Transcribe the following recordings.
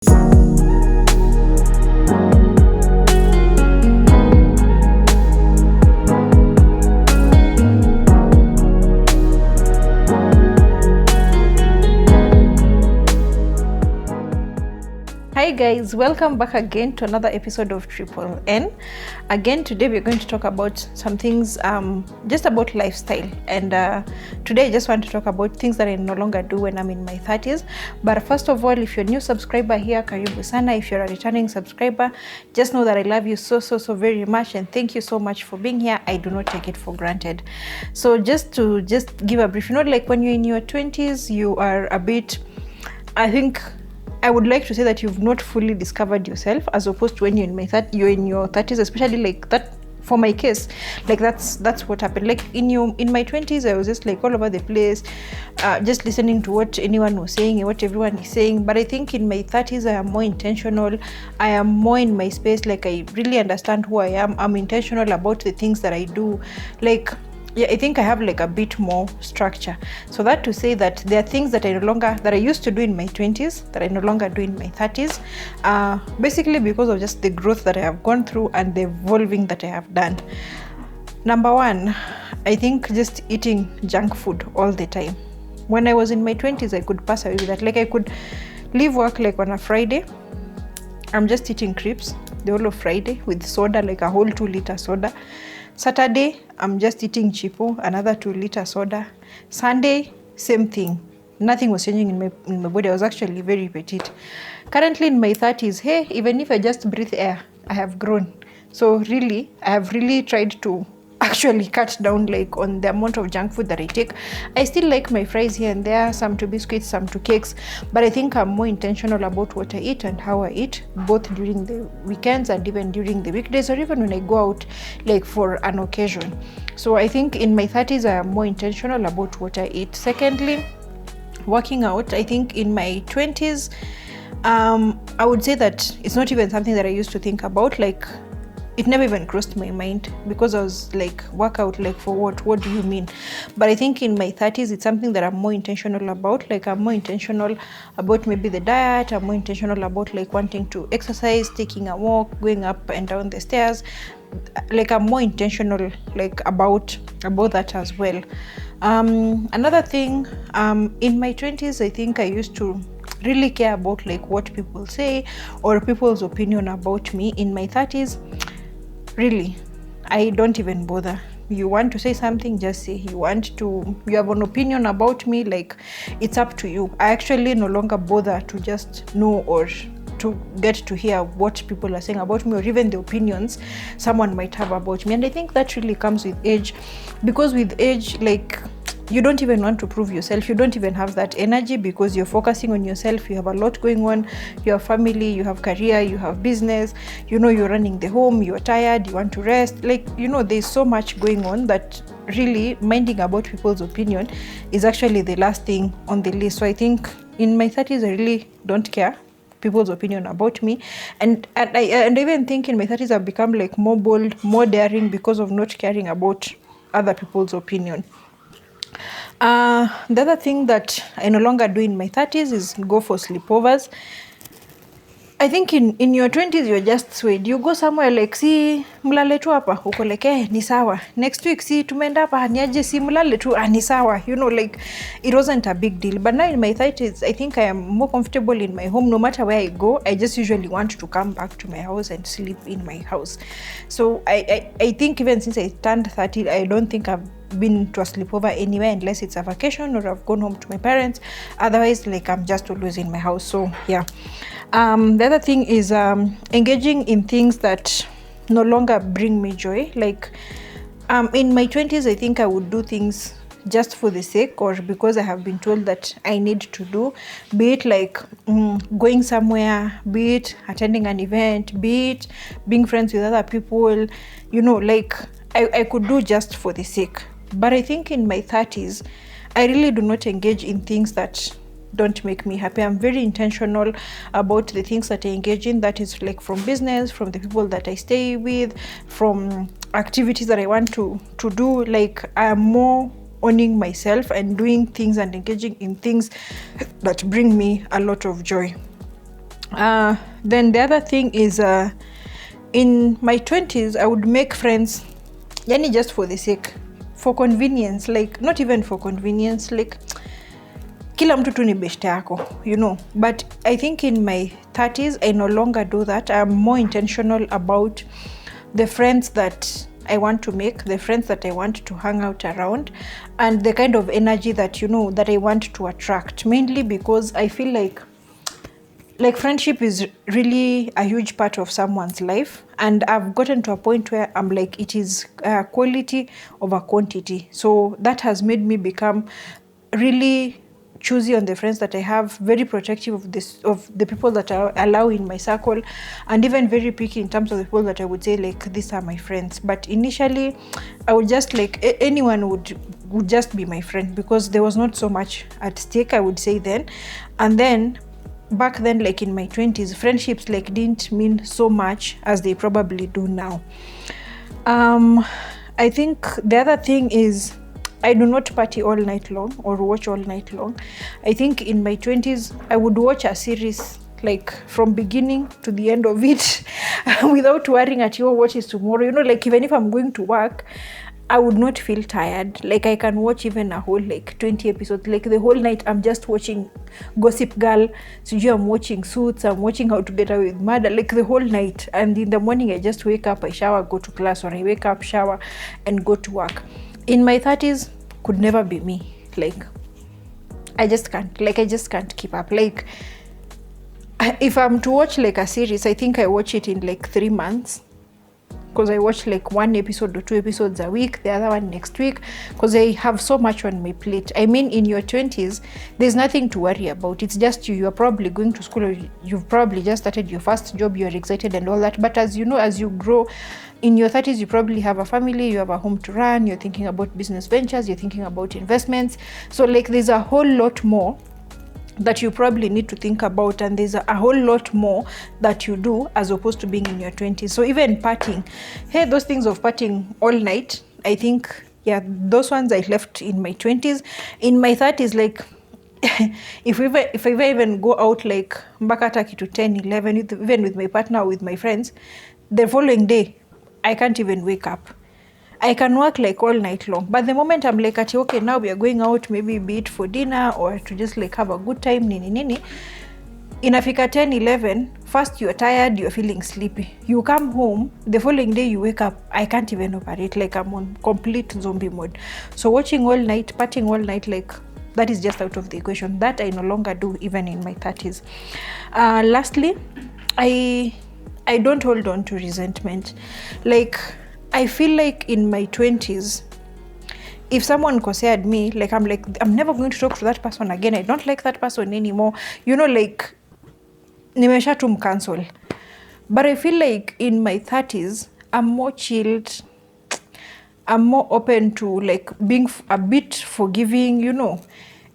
Hi guys, welcome back again to another episode of Triple N. Again, today we're going to talk about some things just about lifestyle, and today I just want to talk about things that I no longer do when I'm in my 30s. But first of all, if you're a new subscriber here, karibu sana. If you're a returning subscriber, just know that I love you so very much, and thank you so much for being here. I do not take it for granted. So just give a brief, like when you're in your 20s, you are a bit, I would like to say that you've not fully discovered yourself, as opposed to when you're in your 30s, especially like that. For my case, like that's what happened. Like in my 20s, I was just like all over the place, just listening to what anyone was saying and what everyone is saying. But I think in my 30s, I am more intentional. I am more in my space. Like I really understand who I am. I'm intentional about the things that I do. Like, yeah, I think I have like a bit more structure. So that to say that there are things that I used to do in my 20s that I no longer do in my 30s, basically because of just the growth that I have gone through and the evolving that I have done. Number one, I think just eating junk food all the time. When I was in my 20s, I could pass away with that. Like I could leave work like on a Friday, I'm just eating crepes the whole of Friday with soda, like a whole 2-liter soda. Saturday, I'm just eating chipo, another 2-liter soda. Sunday, same thing. Nothing was changing in my body. I was actually very petite. Currently in my 30s, hey, even if I just breathe air, I have grown. So really, I have really tried to actually cut down like on the amount of junk food that I take. I still like my fries here and there, some to biscuits, some to cakes, but I think I'm more intentional about what I eat and how I eat, both during the weekends and even during the weekdays, or even when I go out like for an occasion. So I think in my 30s, I am more intentional about what I eat. Secondly, working out. I think in my 20s, I would say that it's not even something that I used to think about. Like, it never even crossed my mind, because I was like, workout, like for what do you mean? But I think in my 30s, it's something that I'm more intentional about. Like I'm more intentional about maybe the diet. I'm more intentional about like wanting to exercise, taking a walk, going up and down the stairs. Like I'm more intentional like about that as well. Another thing, in my 20s, I think I used to really care about like what people say or people's opinion about me. In my 30s, really, I don't even bother. You want to say something, just say. You have an opinion about me, like it's up to you. I actually no longer bother to just know or to get to hear what people are saying about me, or even the opinions someone might have about me. And I think that really comes with age, because with age, like, you don't even want to prove yourself. You don't even have that energy, because you're focusing on yourself. You have a lot going on. You have family, you have career, you have business, you're running the home, you're tired, you want to rest. Like, there's so much going on that really minding about people's opinion is actually the last thing on the list. So I think in my 30s, I really don't care people's opinion about me. And I even think in my 30s, I've become like more bold, more daring, because of not caring about other people's opinion. The other thing that I no longer do in my 30s is go for sleepovers. I think in your 20s, you're just swayed. You go somewhere like, si mlale tu hapa, uko like, ni sawa. Next week, si tumeenda hapa, niaje si mlale tu, ni sawa. Like, it wasn't a big deal. But now in my 30s, I think I am more comfortable in my home. No matter where I go, I just usually want to come back to my house and sleep in my house. So I think even since I turned 30, I don't think I've been to a sleepover anywhere, unless it's a vacation or I've gone home to my parents. Otherwise, like, I'm just always in my house. So yeah. The other thing is engaging in things that no longer bring me joy. Like in my 20s, I think I would do things just for the sake, or because I have been told that I need to do, be it like going somewhere, be it attending an event, be it being friends with other people, like I could do just for the sake. But I think in my 30s, I really do not engage in things that don't make me happy. I'm very intentional about the things that I engage in. That is like from business, from the people that I stay with, from activities that I want to do. Like I'm more owning myself and doing things and engaging in things that bring me a lot of joy. Then the other thing is, in my 20s, I would make friends, yani just for the sake, for convenience, like not even for convenience, like kila mtu tu ni beshte yako, you know. But I think in my 30s, I no longer do that. I'm more intentional about the friends that I want to make, the friends that I want to hang out around, and the kind of energy that, you know, that I want to attract, mainly because I feel like friendship is really a huge part of someone's life, and I've gotten to a point where I'm like, it is quality over quantity. So that has made me become really choosy on the friends that I have, very protective of the people that I allow in my circle, and even very picky in terms of the people that I would say like, these are my friends. But initially I would just like, anyone would just be my friend, because there was not so much at stake, I would say then. And then back then, like in my 20s, friendships like didn't mean so much as they probably do now. I think the other thing is, I do not party all night long or watch all night long. I think in my 20s, I would watch a series like from beginning to the end of it without worrying at what is tomorrow. You know, like even if I'm going to work, I would not feel tired. Like I can watch even a whole like 20 episodes. Like the whole night I'm just watching Gossip Girl. So I'm watching Suits. I'm watching How to Get Away with Murder. Like the whole night. And in the morning I just wake up, I shower, go to class, or I wake up, shower, and go to work. In my 30s, could never be me. Like I just can't. Like I just can't keep up. Like if I'm to watch like a series, I think I watch it in like 3 months. Because I watch like 1 episode or 2 episodes a week, the other one next week, because I have so much on my plate. I mean, in your 20s, there's nothing to worry about. It's just you are probably going to school, or you've probably just started your first job, you're excited and all that. But as you know, as you grow, in your 30s, you probably have a family, you have a home to run, you're thinking about business ventures, you're thinking about investments. So like there's a whole lot more that you probably need to think about, and there's a whole lot more that you do as opposed to being in your 20s. So even partying, hey, those things of partying all night, I think, yeah, those ones I left in my 20s. In my 30s, like if I even go out like mpaka hata kitu 10, 11, even with my partner or with my friends, the following day I can't even wake up. I can work like all night long, but the moment I'm like, okay, now we are going out, maybe be it for dinner or to just like have a good time, nini, inafika 10, 11, first you're tired, you're feeling sleepy. You come home, the following day you wake up, I can't even operate, like I'm on complete zombie mode. So watching all night, partying all night, like that is just out of the equation. That I no longer do even in my 30s. Lastly, I don't hold on to resentment. Like I feel like in my 20s, if someone considered me, like I'm never going to talk to that person again. I don't like that person anymore. You know, like nimesha tumcancel. But I feel like in my 30s, I'm more chilled. I'm more open to like being a bit forgiving, you know.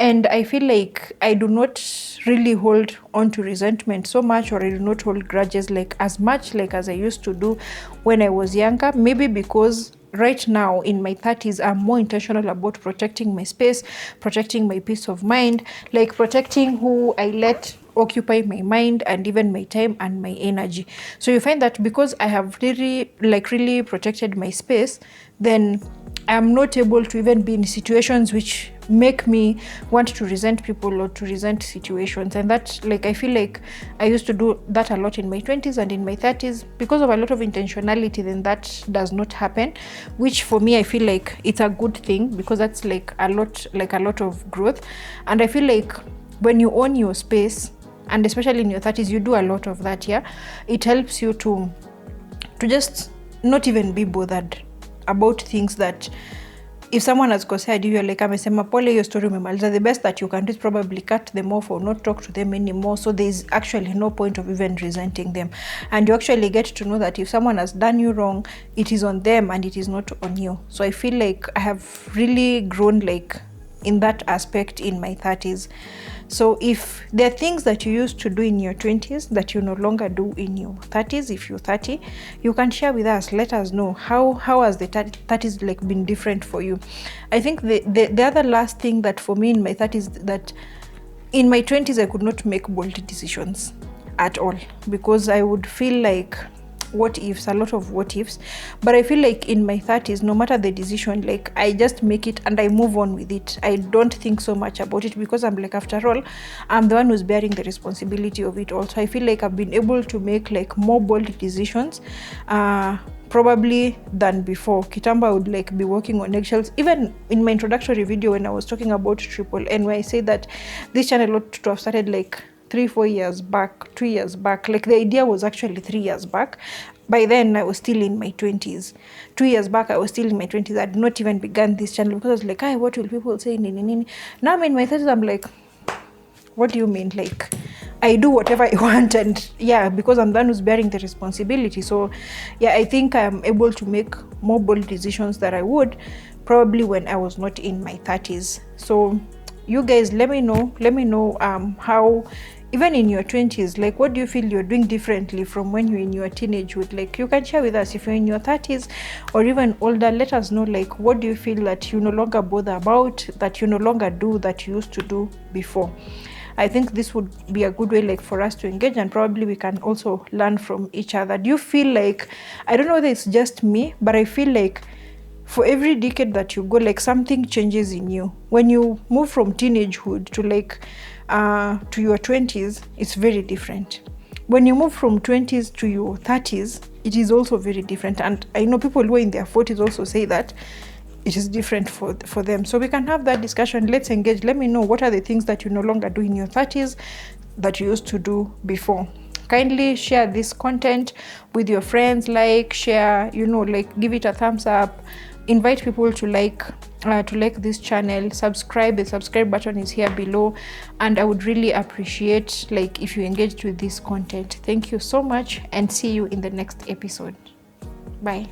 And I feel like I do not really hold on to resentment so much, or I do not hold grudges like as much like as I used to do when I was younger. Maybe because right now in my 30s, I'm more intentional about protecting my space, protecting my peace of mind, like protecting who I let occupy my mind and even my time and my energy. So you find that because I have really protected my space, then I'm not able to even be in situations which make me want to resent people or to resent situations. And that, like, I feel like I used to do that a lot in my 20s, and in my 30s, because of a lot of intentionality, then that does not happen, which for me, I feel like it's a good thing, because that's like a lot of growth. And I feel like when you own your space, and especially in your 30s, you do a lot of that, yeah, it helps you to just not even be bothered about things that if someone has considered you, you're like, amesema pole, your story umemaliza. The best that you can do is probably cut them off or not talk to them anymore. So there's actually no point of even resenting them. And you actually get to know that if someone has done you wrong, it is on them and it is not on you. So I feel like I have really grown like in that aspect in my 30s. So if there are things that you used to do in your 20s that you no longer do in your 30s, if you're 30, you can share with us. Let us know how has the 30s like been different for you. I think the other last thing that for me in my 30s, that in my 20s I could not make bold decisions. at all, because I would feel like what ifs, a lot of what ifs. But I feel like in my 30s, no matter the decision, like I just make it and I move on with it. I don't think so much about it, because I'm like, after all, I'm the one who's bearing the responsibility of it all. So I feel like I've been able to make like more bold decisions probably than before. Kitambo, I would like be walking on eggshells. Even in my introductory video when I was talking about Triple N, where I say that this channel ought to have started like 3-4 years back, 2 years back. Like the idea was actually 3 years back. By then I was still in my 20s. 2 years back I was still in my 20s. I had not even begun this channel, because I was like, what will people say? Now I'm in my 30s. I'm like, what do you mean? Like, I do whatever I want, and yeah, because I'm the one who's bearing the responsibility. So yeah, I think I'm able to make more bold decisions that I would probably when I was not in my 30s. So you guys, let me know how, even in your 20s, like what do you feel you're doing differently from when you're in your teenagehood? Like you can share with us. If you're in your 30s or even older, let us know, like what do you feel that you no longer bother about, that you no longer do, that you used to do before. I think this would be a good way like for us to engage, and probably we can also learn from each other. Do you feel like, I don't know whether it's just me, but I feel like for every decade that you go, like something changes in you. When you move from teenagehood to like to your 20s, it's very different. When you move from 20s to your 30s, it is also very different. And I know people who are in their 40s also say that it is different for them. So we can have that discussion. Let's engage. Let me know, what are the things that you no longer do in your 30s that you used to do before. Kindly share this content with your friends, like, share, like give it a thumbs up, invite people to like this channel, subscribe. The subscribe button is here below, and I would really appreciate like if you engaged with this content. Thank you so much, and see you in the next episode. Bye.